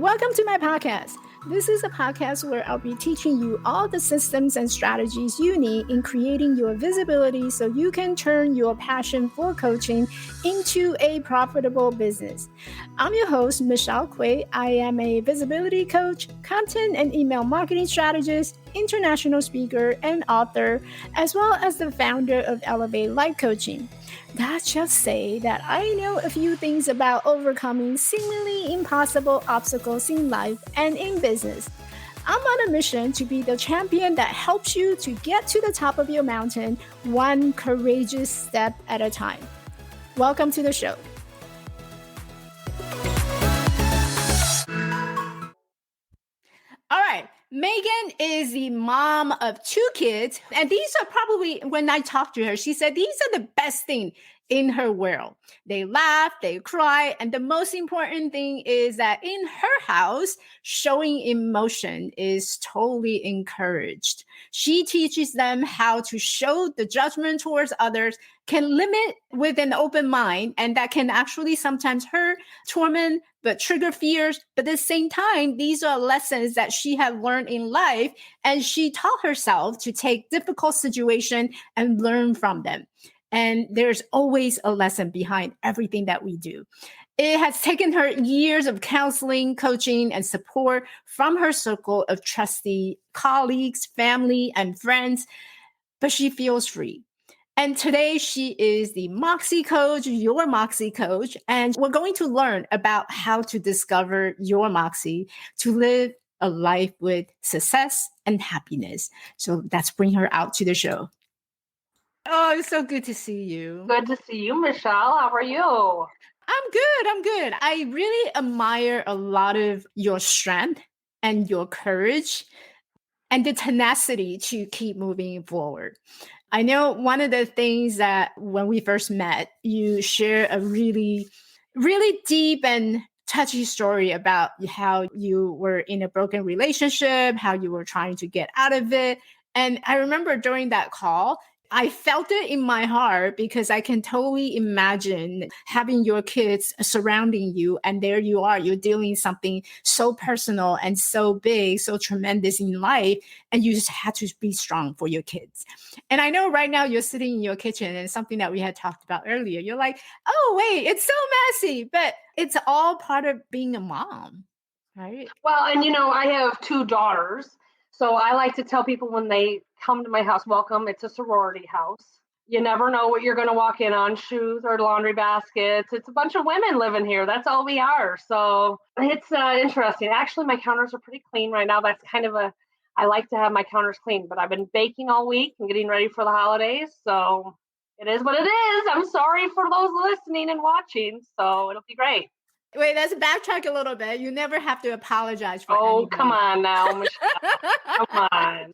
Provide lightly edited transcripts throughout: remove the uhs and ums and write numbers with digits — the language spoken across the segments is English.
Welcome to my podcast. This is a podcast where I'll be teaching you all the systems and strategies you need in creating your visibility so you can turn your passion for coaching into a profitable business. I'm your host, Michelle Quay. I am a visibility coach, content and email marketing strategist, international speaker, and author, as well as the founder of Elevate Life Coaching. Let's just say that I know a few things about overcoming seemingly impossible obstacles in life and in business. I'm on a mission to be the champion that helps you to get to the top of your mountain, one courageous step at a time. Welcome to the show. All right. Megan is the mom of 2 kids. And these are probably, when I talked to her, she said these are the best thing in her world. They laugh, they cry. And the most important thing is that in her house, showing emotion is totally encouraged. She teaches them how to show the judgment towards others, can limit with an open mind, and that can actually sometimes hurt, torment, but trigger fears. But at the same time, these are lessons that she had learned in life, and she taught herself to take difficult situations and learn from them. And there's always a lesson behind everything that we do. It has taken her years of counseling, coaching, and support from her circle of trusty colleagues, family, and friends, but she feels free. And today she is the Moxie coach, your Moxie coach. And we're going to learn about how to discover your Moxie to live a life with success and happiness. So let's bring her out to the show. Oh, it's so good to see you. Good to see you, Michelle. How are you? I'm good. I really admire a lot of your strength and your courage and the tenacity to keep moving forward. I know one of the things that when we first met, you share a really, really deep and touchy story about how you were in a broken relationship, how you were trying to get out of it. And I remember during that call, I felt it in my heart because I can totally imagine having your kids surrounding you. And there you are, you're dealing something so personal and so big, so tremendous in life. And you just had to be strong for your kids. And I know right now you're sitting in your kitchen and something that we had talked about earlier. You're like, oh, wait, it's so messy, but it's all part of being a mom, right? Well, and I have 2 daughters. So I like to tell people when they come to my house, welcome, it's a sorority house. You never know what you're going to walk in on, shoes or laundry baskets. It's a bunch of women living here. That's all we are. So it's interesting. Actually, my counters are pretty clean right now. That's kind of I like to have my counters clean, but I've been baking all week and getting ready for the holidays. So it is what it is. I'm sorry for those listening and watching. So it'll be great. Wait, let's backtrack a little bit. You never have to apologize for Oh, anybody. come on now, Michelle. Come on.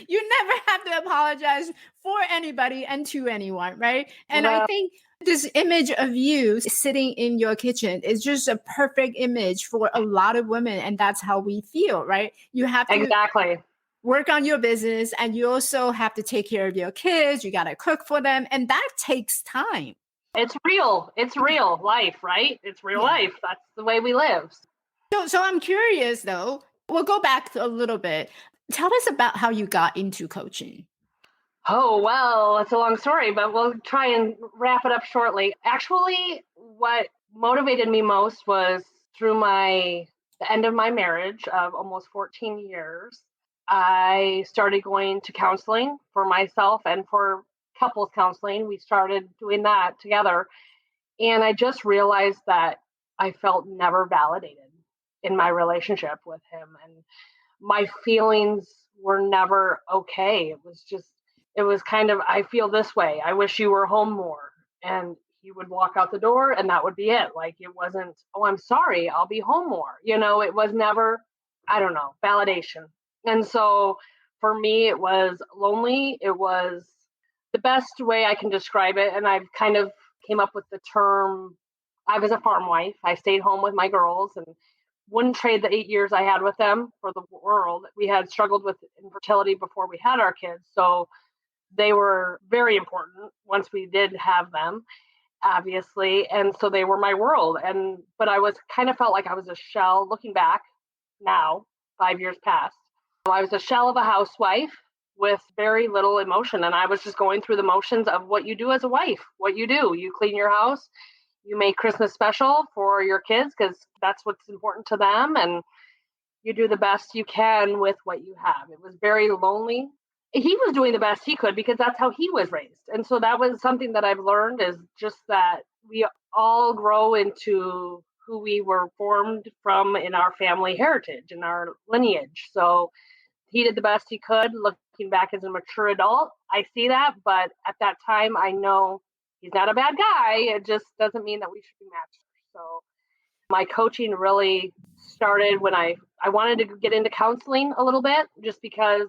You never have to apologize for anybody and to anyone, right? And Well, I think this image of you sitting in your kitchen is just a perfect image for a lot of women. And that's how we feel, right? You have to exactly. work on your business and you also have to take care of your kids. You got to cook for them. And that takes time. It's real. It's real life, right? It's real life. That's the way we live. So I'm curious though, we'll go back a little bit. Tell us about how you got into coaching. Oh, well, it's a long story, but we'll try and wrap it up shortly. Actually, what motivated me most was through the end of my marriage of almost 14 years. I started going to counseling for myself and for couples counseling. We started doing that together. And I just realized that I felt never validated in my relationship with him. And my feelings were never okay. It was kind of, I feel this way. I wish you were home more. And he would walk out the door and that would be it. Like it wasn't, oh, I'm sorry, I'll be home more. It was never, I don't know, validation. And so for me, it was lonely. It was the best way I can describe it. And I've kind of came up with the term, I was a farm wife. I stayed home with my girls and wouldn't trade the 8 years I had with them for the world. We had struggled with infertility before we had our kids. So they were very important once we did have them. obviously. And so they were my world. But I was kind of felt like I was a shell looking back now, 5 years past. I was a shell of a housewife with very little emotion. And I was just going through the motions of what you do as a wife, what you do. You clean your house, you make Christmas special for your kids because that's what's important to them. And you do the best you can with what you have. It was very lonely. He was doing the best he could because that's how he was raised. And so that was something that I've learned is just that we all grow into who we were formed from in our family heritage, in our lineage. So he did the best he could. Looking back as a mature adult, I see that. But at that time, I know he's not a bad guy. It just doesn't mean that we should be matched. So my coaching really started when I wanted to get into counseling a little bit just because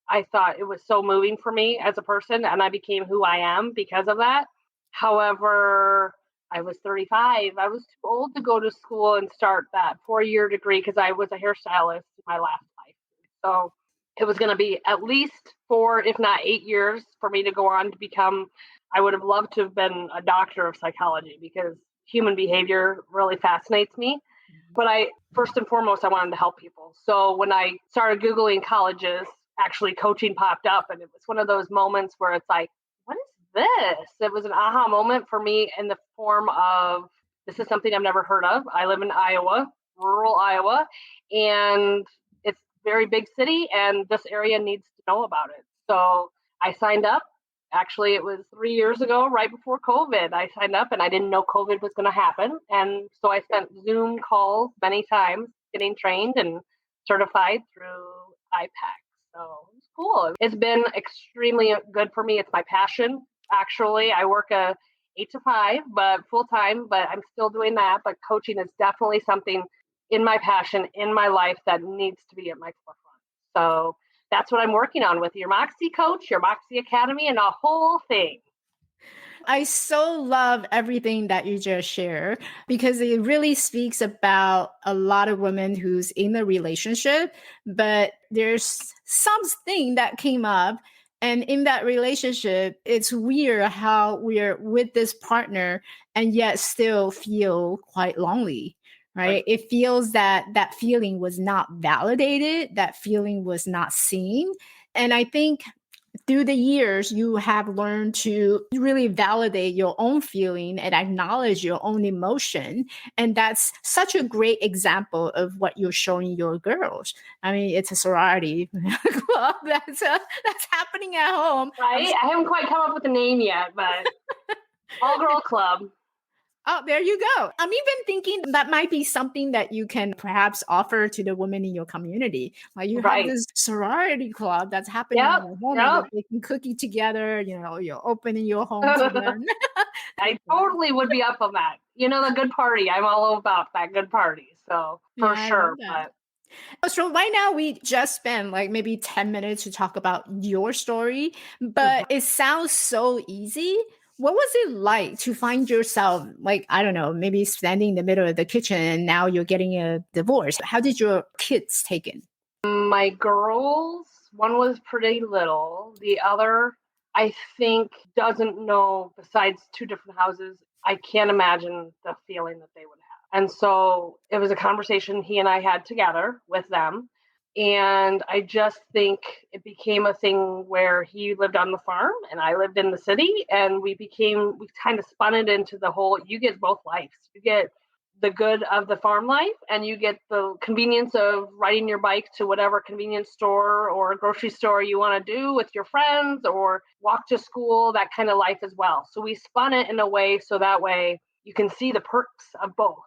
I thought it was so moving for me as a person and I became who I am because of that. However, I was 35. I was too old to go to school and start that 4 year degree because I was a hairstylist in my last life. So it was going to be at least 4, if not 8 years for me to go on to become, I would have loved to have been a doctor of psychology because human behavior really fascinates me. But first and foremost, I wanted to help people. So when I started Googling colleges, actually coaching popped up. And it was one of those moments where it's like, what is this? It was an aha moment for me in the form of, this is something I've never heard of. I live in Iowa, rural Iowa, and it's a very big city, and this area needs to know about it. So I signed up. Actually, it was 3 years ago, right before COVID. I signed up and I didn't know COVID was going to happen. And so I spent Zoom calls many times getting trained and certified through IPAC. So it's cool. It's been extremely good for me. It's my passion. Actually, I work a 8 to 5, but full time, but I'm still doing that. But coaching is definitely something in my passion, in my life that needs to be at my forefront. So that's what I'm working on with your Moxie coach, your Moxie Academy, and a whole thing. I so love everything that you just shared because it really speaks about a lot of women who's in a relationship, but there's something that came up. And in that relationship, it's weird how we're with this partner and yet still feel quite lonely, right? Right. It feels that that feeling was not validated, that feeling was not seen. And I think through the years, you have learned to really validate your own feeling and acknowledge your own emotion. And that's such a great example of what you're showing your girls. I mean, it's a sorority club that's happening at home. Right? I haven't quite come up with a name yet, but all girl club. Oh, there you go. I'm even thinking that might be something that you can perhaps offer to the women in your community. Like you have Right. this sorority club that's happening Yep. in your home and Yep. you're baking cookie together, you're opening your home to them. I totally would be up on that. You know, the good party. I'm all about that good party. So Yeah, for I love sure. that. But So right now we just spent like maybe 10 minutes to talk about your story, mhm. but it sounds so easy. What was it like to find yourself like, I don't know, maybe standing in the middle of the kitchen and now you're getting a divorce? How did your kids take it? My girls, one was pretty little. The other, I think, doesn't know, besides two different houses. I can't imagine the feeling that they would have. And so it was a conversation he and I had together with them. And I just think it became a thing where he lived on the farm and I lived in the city. And we kind of spun it into the whole, you get both lives. You get the good of the farm life and you get the convenience of riding your bike to whatever convenience store or grocery store you want to do with your friends or walk to school, that kind of life as well. So we spun it in a way so that way you can see the perks of both.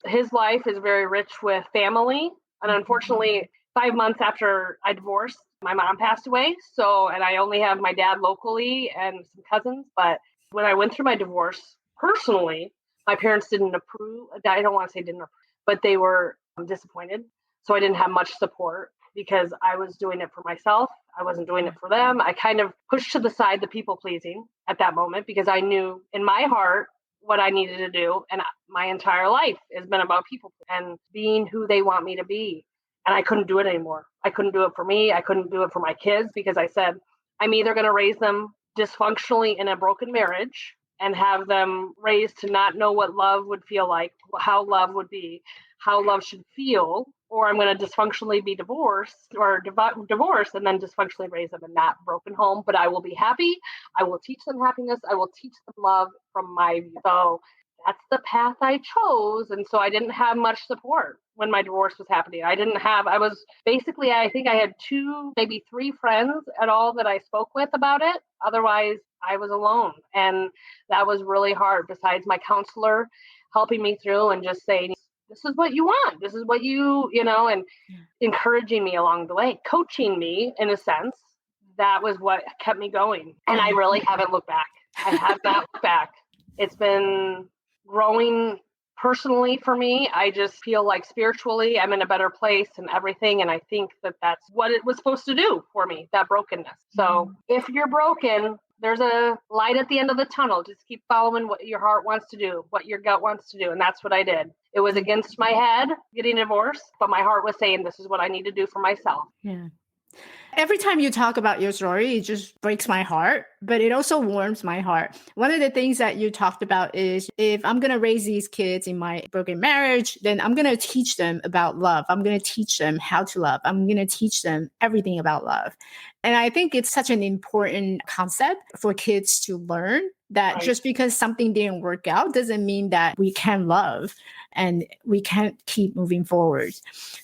His life is very rich with family, and unfortunately 5 months after I divorced, my mom passed away. So, and I only have my dad locally and some cousins. But when I went through my divorce personally, my parents didn't approve. I don't want to say didn't approve, but they were disappointed. So I didn't have much support because I was doing it for myself. I wasn't doing it for them. I kind of pushed to the side the people pleasing at that moment because I knew in my heart what I needed to do. And my entire life has been about people and being who they want me to be. And I couldn't do it anymore. I couldn't do it for me. I couldn't do it for my kids because I said, I'm either going to raise them dysfunctionally in a broken marriage and have them raised to not know what love would feel like, how love would be, how love should feel, or I'm going to dysfunctionally be divorced or divorced and then dysfunctionally raise them in that broken home. But I will be happy. I will teach them happiness. I will teach them love from my view. So that's the path I chose. And so I didn't have much support when my divorce was happening. I was basically, I think I had 2, maybe 3 friends at all that I spoke with about it. Otherwise, I was alone. And that was really hard, besides my counselor helping me through and just saying, this is what you want. This is what and encouraging me along the way, coaching me in a sense. That was what kept me going. And I really haven't looked back. I have not looked back. It's been growing personally for me. I just feel like spiritually I'm in a better place and everything. And I think that that's what it was supposed to do for me, that brokenness. So if you're broken, there's a light at the end of the tunnel. Just keep following what your heart wants to do, what your gut wants to do. And that's what I did. It was against my head getting divorced, but my heart was saying, this is what I need to do for myself. Yeah. Every time you talk about your story, it just breaks my heart, but it also warms my heart. One of the things that you talked about is, if I'm going to raise these kids in my broken marriage, then I'm going to teach them about love. I'm going to teach them how to love. I'm going to teach them everything about love. And I think it's such an important concept for kids to learn, that Right. just because something didn't work out doesn't mean that we can't love and we can't keep moving forward.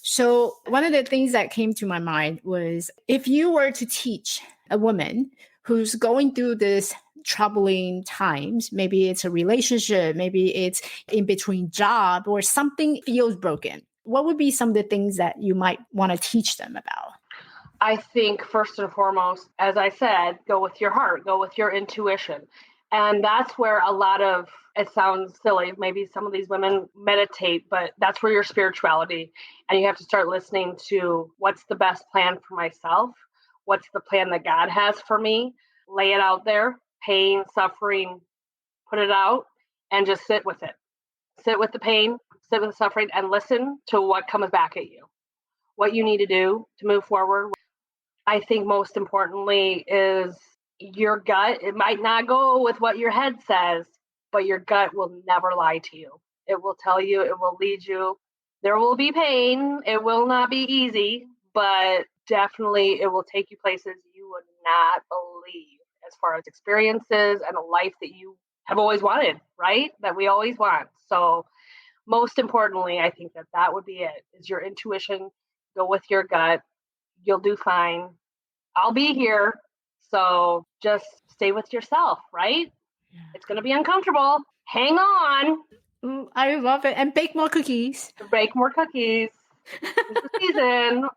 So one of the things that came to my mind was, if you were to teach a woman who's going through this troubling times, maybe it's a relationship, maybe it's in between job, or something feels broken, what would be some of the things that you might want to teach them about? I think first and foremost, as I said, go with your heart, go with your intuition. And that's where a lot of, it sounds silly, maybe some of these women meditate, but that's where your spirituality, and you have to start listening to, what's the best plan for myself? What's the plan that God has for me? Lay it out there, pain, suffering, put it out, and just sit with it. Sit with the pain, sit with the suffering, and listen to what comes back at you, what you need to do to move forward. I think most importantly is your gut. It might not go with what your head says, but your gut will never lie to you. It will tell you, it will lead you. There will be pain. It will not be easy, but definitely it will take you places you would not believe, as far as experiences and a life that you have always wanted, right? That we always want. So most importantly, I think that would be it, is your intuition. Go with your gut. You'll do fine. I'll be here. So just stay with yourself, right? Yeah. It's going to be uncomfortable. Hang on. Ooh, I love it. And bake more cookies. Bake more cookies. It's the season.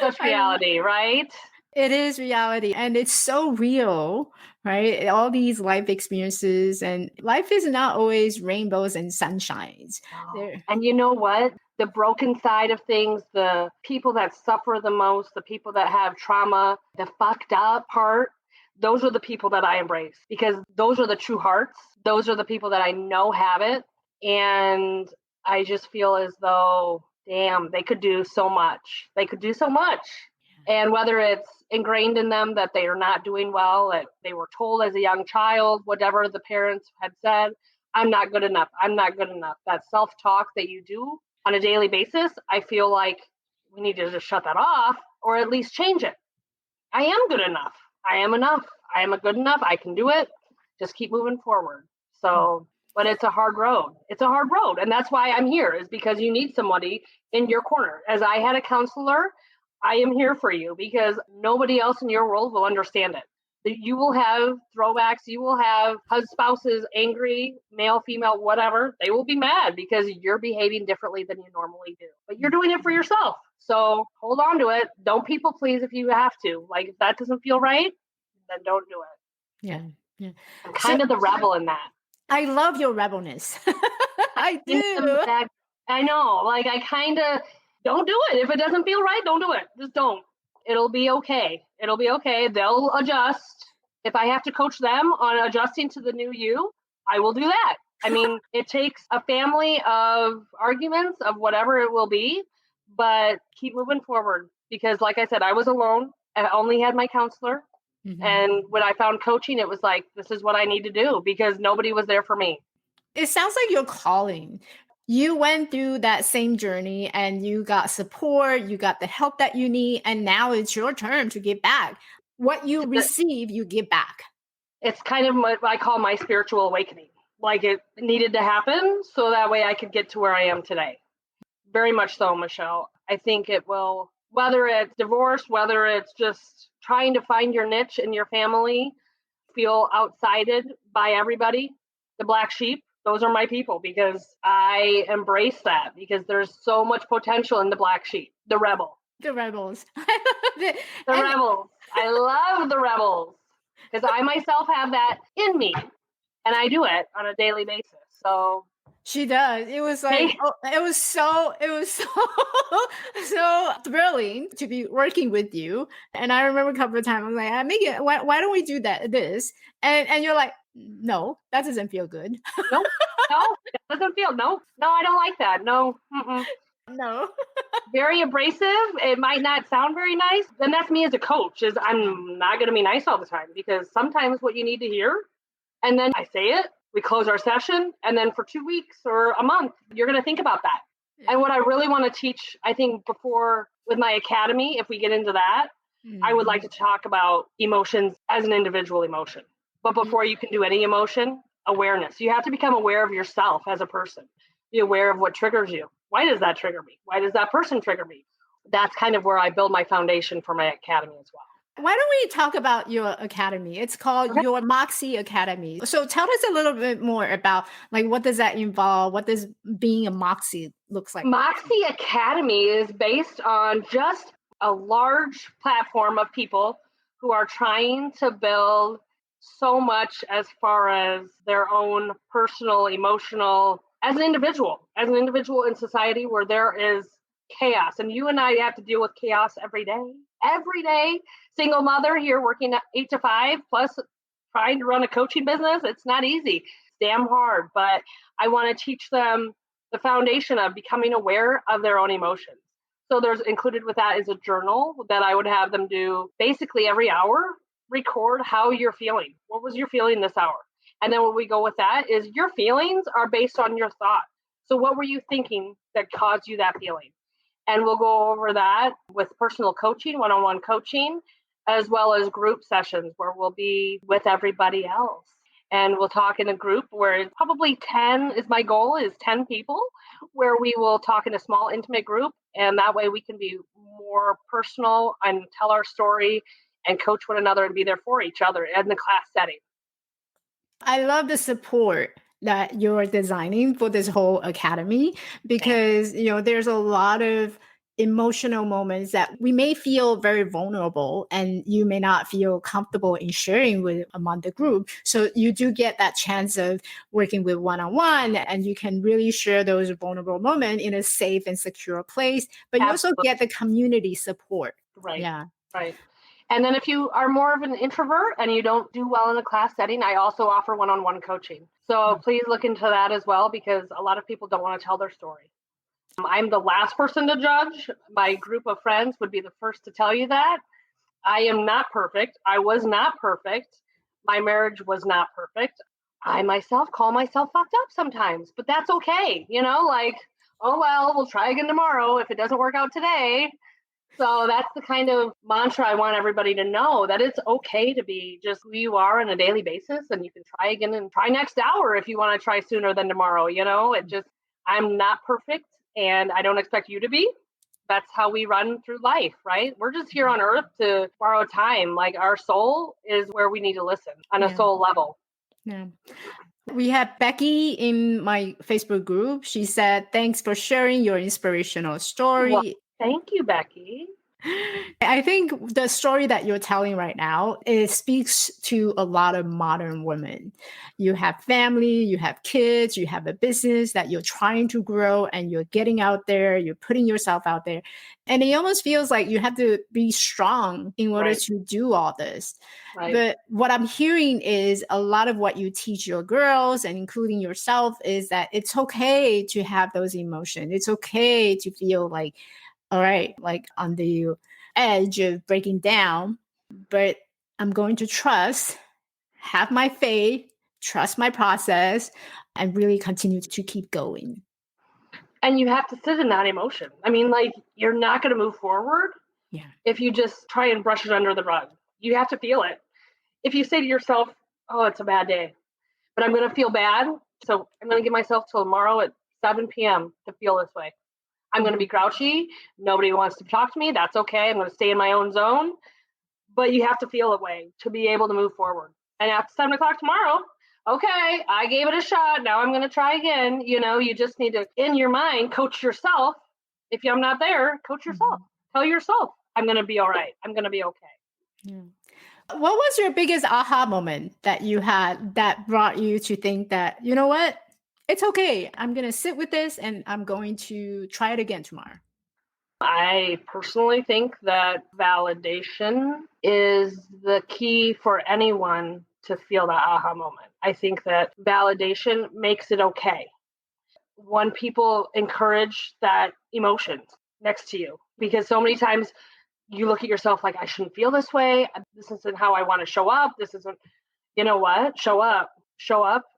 Such reality, right? It is reality, and it's so real, right? All these life experiences, and life is not always rainbows and sunshines. There, And you know what? The broken side of things, the people that suffer the most, the people that have trauma, the fucked up part, those are the people that I embrace, because those are the true hearts. Those are the people that I know have it. And I just feel as though, damn, they could do so much. They could do so much. And whether it's ingrained in them that they are not doing well, that they were told as a young child, whatever the parents had said, I'm not good enough. I'm not good enough. That self-talk that you do on a daily basis, I feel like we need to just shut that off, or at least change it. I am good enough. I am enough. I am a good enough. I can do it. Just keep moving forward. So, but it's a hard road. It's a hard road. And that's why I'm here, is because you need somebody in your corner. As I had a counselor, I am here for you, because nobody else in your world will understand it. You will have throwbacks. You will have spouses angry, male, female, whatever. They will be mad because you're behaving differently than you normally do. But you're doing it for yourself. So hold on to it. Don't people please if you have to. Like, if that doesn't feel right, then don't do it. yeah, yeah. I'm kind of the rebel in that. I love your rebelness. I do. I know. Like, I kind of don't do it. If it doesn't feel right, don't do it. Just don't. It'll be okay. It'll be okay. They'll adjust. If I have to coach them on adjusting to the new you, I will do that. I mean, it takes a family of arguments of whatever it will be, but keep moving forward, because like I said, I was alone. I only had my counselor. Mhm. And when I found coaching, it was like, this is what I need to do because nobody was there for me. It sounds like your calling. You went through that same journey and you got support, you got the help that you need, and now it's your turn to give back. What you receive, you give back. It's kind of what I call my spiritual awakening. Like it needed to happen so that way I could get to where I am today. Very much so, Michelle. I think it will, whether it's divorce, whether it's just trying to find your niche in your family, feel outsided by everybody, the black sheep, those are my people because I embrace that because there's so much potential in the black sheep, the rebel. The rebels. I love it. The And rebels. I love the rebels because I myself have that in me and I do it on a daily basis. So, she does. It was like, hey, oh, it was so so thrilling to be working with you. And I remember a couple of times I was like, Megan, why don't we do that? And you're like, no, that doesn't feel good. no, no, it doesn't feel, no, I don't like that. No, mm-mm. No. Very abrasive. It might not sound very nice. And that's me as a coach is Yeah. I'm not going to be nice all the time because sometimes what you need to hear, and then I say it, we close our session, and then for 2 weeks or a month, you're going to think about that. And Yeah. what I really want to teach, I think before with my academy, if we get into that, I would like to talk about emotions as an individual emotion. But before you can do any emotion, awareness. You have to become aware of yourself as a person. Be aware of what triggers you. Why does that trigger me? Why does that person trigger me? That's kind of where I build my foundation for my academy as well. Why don't we talk about your academy? It's called Okay. your Moxie Academy. So tell us a little bit more about like what does that involve? What does being a Moxie looks like? Moxie Academy is based on just a large platform of people who are trying to build so much as far as their own personal, emotional, as an individual in society where there is chaos. And you and I have to deal with chaos every day. Every day, single mother here working 8 to 5, plus trying to run a coaching business. It's not easy. It's damn hard. But I want to teach them the foundation of becoming aware of their own emotions. So there's included with that is a journal that I would have them do basically every hour, record how you're feeling. What was your feeling this hour? And then when we go with that is your feelings are based on your thought. So what were you thinking that caused you that feeling? And we'll go over that with personal coaching, one-on-one coaching, as well as group sessions where we'll be with everybody else. And we'll talk in a group where probably 10 is my goal is 10 people where we will talk in a small intimate group. And that way we can be more personal and tell our story and coach one another and be there for each other in the class setting. I love the support that you're designing for this whole academy because there's a lot of emotional moments that we may feel very vulnerable and you may not feel comfortable in sharing with among the group, so you do get that chance of working with one-on-one and you can really share those vulnerable moments in a safe and secure place, but you also Absolutely. get the community support. Right. Yeah. Right. And then if you are more of an introvert and you don't do well in a class setting, I also offer one-on-one coaching. So please look into that as well because a lot of people don't want to tell their story. I'm the last person to judge. My group of friends would be the first to tell you that. I am not perfect. I was not perfect. My marriage was not perfect. I myself call myself fucked up sometimes, but that's okay. Like, oh, well, we'll try again tomorrow if it doesn't work out today. So that's the kind of mantra I want everybody to know that it's okay to be just who you are on a daily basis. And you can try again and try next hour if you want to try sooner than tomorrow. I'm not perfect and I don't expect you to be. That's how we run through life, right? We're just here on earth to borrow time. Like our soul is where we need to listen on a Yeah. soul level. Yeah. We have Becky in my Facebook group. She said, thanks for sharing your inspirational Well, story. thank you, Becky. I think the story that you're telling right now, it speaks to a lot of modern women. You have family, you have kids, you have a business that you're trying to grow and you're getting out there, you're putting yourself out there. And it almost feels like you have to be strong in order Right. to do all this. Right. But what I'm hearing is a lot of what you teach your girls and including yourself is that it's okay to have those emotions. It's okay to feel like, all right, like on the edge of breaking down, but I'm going to trust, have my faith, trust my process, and really continue to keep going. And you have to sit in that emotion. I mean, like, you're not going to move forward Yeah. if you just try and brush it under the rug. You have to feel it. If you say to yourself, oh, it's a bad day, but I'm going to feel bad. So I'm going to give myself till tomorrow at 7 p.m. to feel this way. I'm going to be grouchy. Nobody wants to talk to me. That's okay. I'm going to stay in my own zone. But you have to feel a way to be able to move forward. And after 7 o'clock tomorrow, okay, I gave it a shot. Now I'm going to try again. You just need to, in your mind, coach yourself. If I'm not there, coach yourself. Tell yourself, I'm going to be all right. I'm going to be okay. Yeah. What was your biggest aha moment that you had that brought you to think that, you know what? It's okay. I'm going to sit with this and I'm going to try it again tomorrow. I personally think that validation is the key for anyone to feel that aha moment. I think that validation makes it okay when people encourage that emotion next to you, because so many times you look at yourself like, I shouldn't feel this way. This isn't how I want to show up. This isn't, you know what? Show up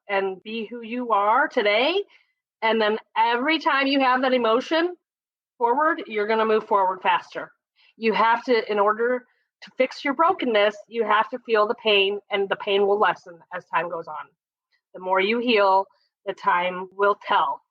and be who you are today. And then every time you have that emotion forward, you're going to move forward faster. You have to, in order to fix your brokenness, you have to feel the pain, and the pain will lessen as time goes on. The more you heal, the time will tell.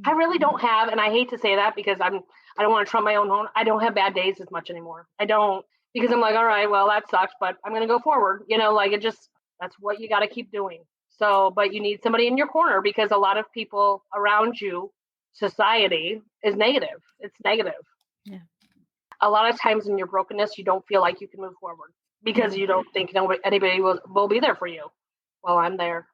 I really don't have, and I hate to say that because I don't want to trump my own horn. I don't have bad days as much anymore. I don't, because I'm like, all right, well, that sucks, but I'm going to go forward. Like, that's what you got to keep doing. So, but you need somebody in your corner, because a lot of people around you, society is negative. It's negative. Yeah. A lot of times in your brokenness, you don't feel like you can move forward because you don't think anybody will be there for you. Well, I'm there.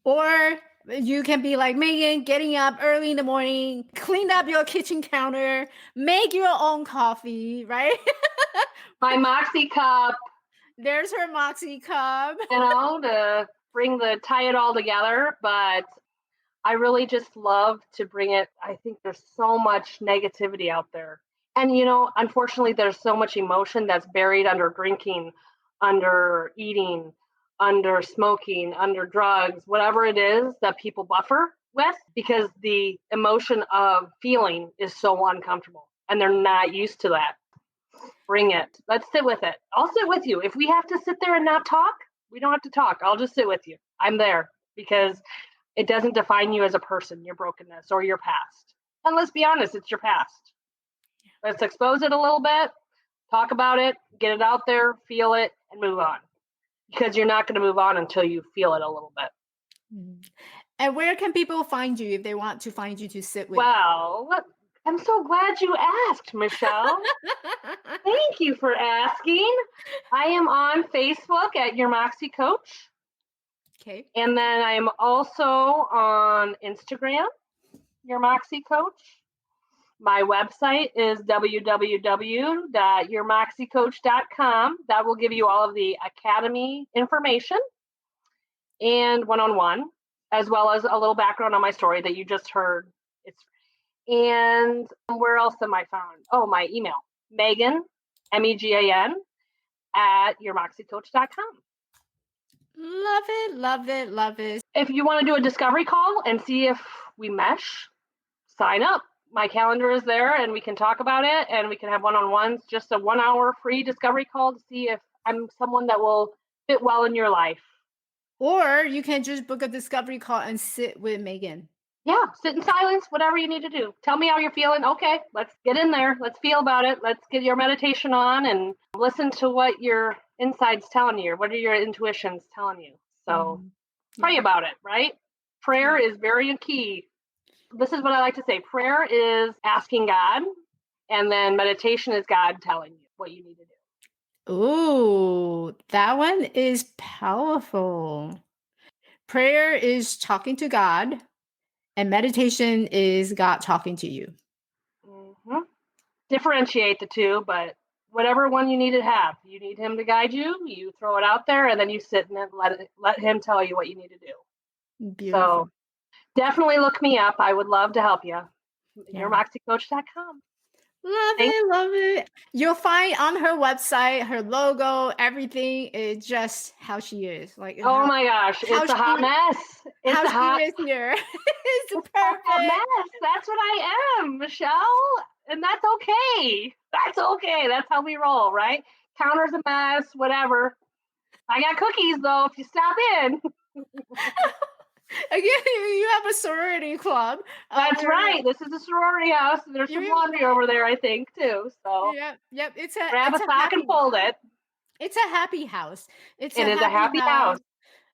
Or you can be like Megan, getting up early in the morning, clean up your kitchen counter, make your own coffee, right? My Moxie cup, There's her Moxie cup. to tie it all together. But I really just love to bring it. I think there's so much negativity out there. And, unfortunately, there's so much emotion that's buried under drinking, under eating, under smoking, under drugs, whatever it is that people buffer with, because the emotion of feeling is so uncomfortable and they're not used to that. Bring it. Let's sit with it. I'll sit with you. If we have to sit there and not talk, we don't have to talk. I'll just sit with you. I'm there, because it doesn't define you as a person, your brokenness or your past. And let's be honest, it's your past. Let's expose it a little bit, talk about it, get it out there, feel it, and move on. Because you're not going to move on until you feel it a little bit. And where can people find you if they want to find you to sit with? Well, I'm so glad you asked, Michelle. Thank you for asking. I am on Facebook at Your Moxie Coach. Okay. And then I'm also on Instagram, Your Moxie Coach. My website is www.yourmoxiecoach.com. That will give you all of the academy information and one-on-one, as well as a little background on my story that you just heard. And where else am I found? Oh, my email, Megan, Megan, at yourmoxiecoach.com. Love it, love it, love it. If you want to do a discovery call and see if we mesh, sign up. My calendar is there and we can talk about it, and we can have one-on-ones, just a 1-hour free discovery call to see if I'm someone that will fit well in your life. Or you can just book a discovery call and sit with Megan. Yeah, sit in silence, whatever you need to do. Tell me how you're feeling. Okay, let's get in there. Let's feel about it. Let's get your meditation on and listen to what your inside's telling you. What are your intuitions telling you? So pray about it, right? Prayer is very key. This is what I like to say. Prayer is asking God, and then meditation is God telling you what you need to do. Ooh, that one is powerful. Prayer is talking to God, and meditation is God talking to you. Differentiate the two, but whatever one you need to have, you need him to guide you. You throw it out there, and then you sit and let him tell you what you need to do. Beautiful. So definitely look me up. I would love to help you. Yourmoxiecoach.com. Love Thank it, love it. You'll find on her website, her logo, everything is just how she is. Like Oh my gosh, how it's a hot mess. It's how a she hot is here. It's it's a hot perfect. mess. That's what I am, Michelle. And that's okay. That's okay. That's how we roll, right? Counter's a mess, whatever. I got cookies though if you stop in. Again, you have a sorority club. That's Where right. This is a sorority house. There's some you laundry over there, I think, too. So yep, yep. grab a It's a sock and fold it. happy house. It's It a is a happy happy house, house.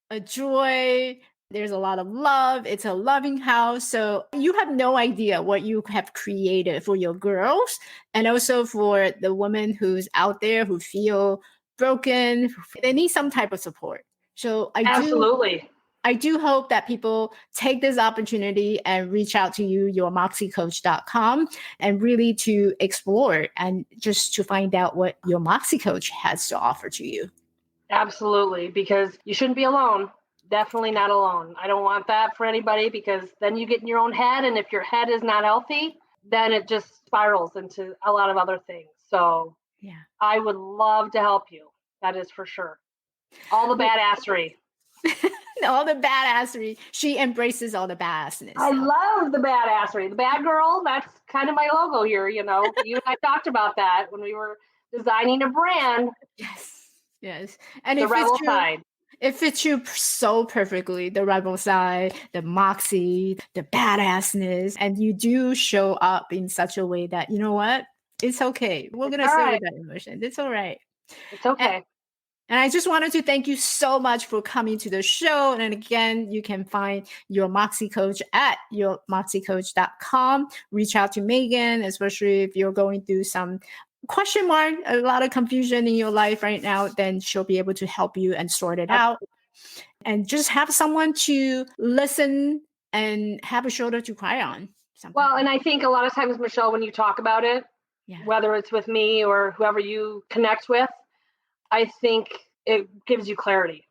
a joy. There's a lot of love. It's a loving house. So you have no idea what you have created for your girls and also for the women who's out there who feel broken. They need some type of support. So Absolutely. I do hope that people take this opportunity and reach out to you, your moxiecoach.com, and really to explore and just to find out what your Moxie Coach has to offer to you. Absolutely. Because you shouldn't be alone. Definitely not alone. I don't want that for anybody because then you get in your own head. And if your head is not healthy, then it just spirals into a lot of other things. So Yeah. I would love to help you. That is for sure. All the badassery. All the badassery. She embraces all the badassness. I love the badassery. The bad girl, that's kind of my logo here, you know. You and I talked about that when we were designing a brand, Yes. Yes. And the rebel side. it fits you so perfectly. The rebel side, the moxie, the badassness. And you do show up in such a way that, you know what? It's okay. We're It's gonna all sit right. with that emotion. It's all right. It's okay. And I just wanted to thank you so much for coming to the show. And again, you can find your Moxie Coach at yourmoxiecoach.com. Reach out to Megan, especially if you're going through some question mark, a lot of confusion in your life right now, then she'll be able to help you and sort it out. And just have someone to listen and have a shoulder to cry on. Well, Sometimes. and I think a lot of times, Michelle, when you talk about it, Yeah. whether it's with me or whoever you connect with, I think it gives you clarity.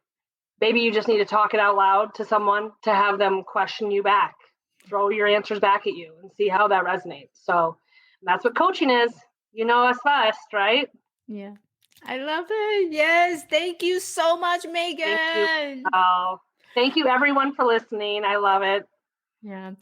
Maybe you just need to talk it out loud to someone to have them question you back, throw your answers back at you and see how that resonates. So that's what coaching is. You know us best, right? Yeah. I love it. Yes. Thank you so much, Thank you. Megan. Oh, thank you everyone for listening. I love it. Yeah.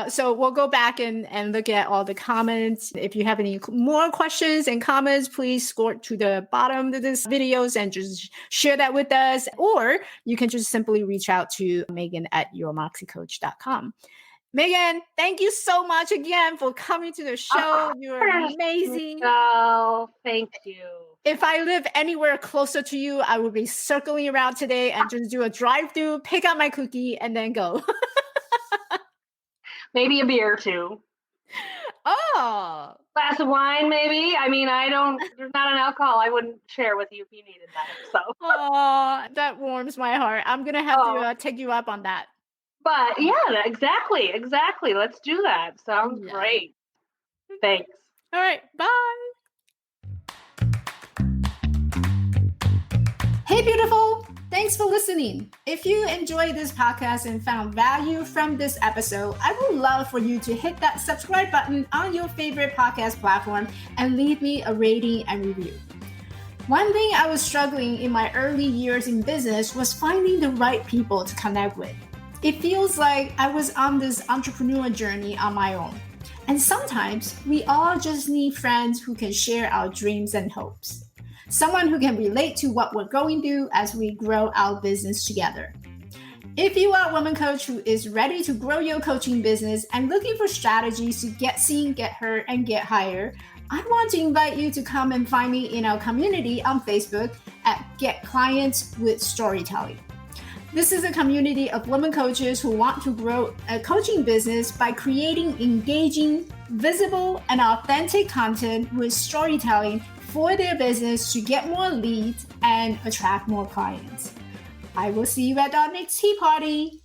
So we'll go back and look at all the comments. If you have any more questions and comments, please scroll to the bottom of this videos and just share that with us. Or you can just simply reach out to Megan at yourmoxiecoach.com. Megan, thank you so much again for coming to the show. You're amazing. Oh, thank you. If I live anywhere closer to you, I will be circling around today and just do a drive-through, pick up my cookie, and then go. Maybe a beer too. Oh, Glass of wine, maybe. I mean, there's not an alcohol I wouldn't share with you if you needed that. So, oh, that warms my heart. I'm gonna have to oh, take you up on that. but yeah, exactly. Exactly. Let's do that. Sounds Yeah. great. Thanks. All right. Bye. Hey, beautiful. Thanks for listening. If you enjoyed this podcast and found value from this episode, I would love for you to hit that subscribe button on your favorite podcast platform and leave me a rating and review. One thing I was struggling in my early years in business was finding the right people to connect with. It feels like I was on this entrepreneur journey on my own. And sometimes we all just need friends who can share our dreams and hopes. Someone who can relate to what we're going through as we grow our business together. If you are a woman coach who is ready to grow your coaching business and looking for strategies to get seen, get heard, and get hired, I want to invite you to come and find me in our community on Facebook at Get Clients with Storytelling. This is a community of women coaches who want to grow a coaching business by creating engaging, visible, and authentic content with storytelling for their business to get more leads and attract more clients. I will see you at our next tea party.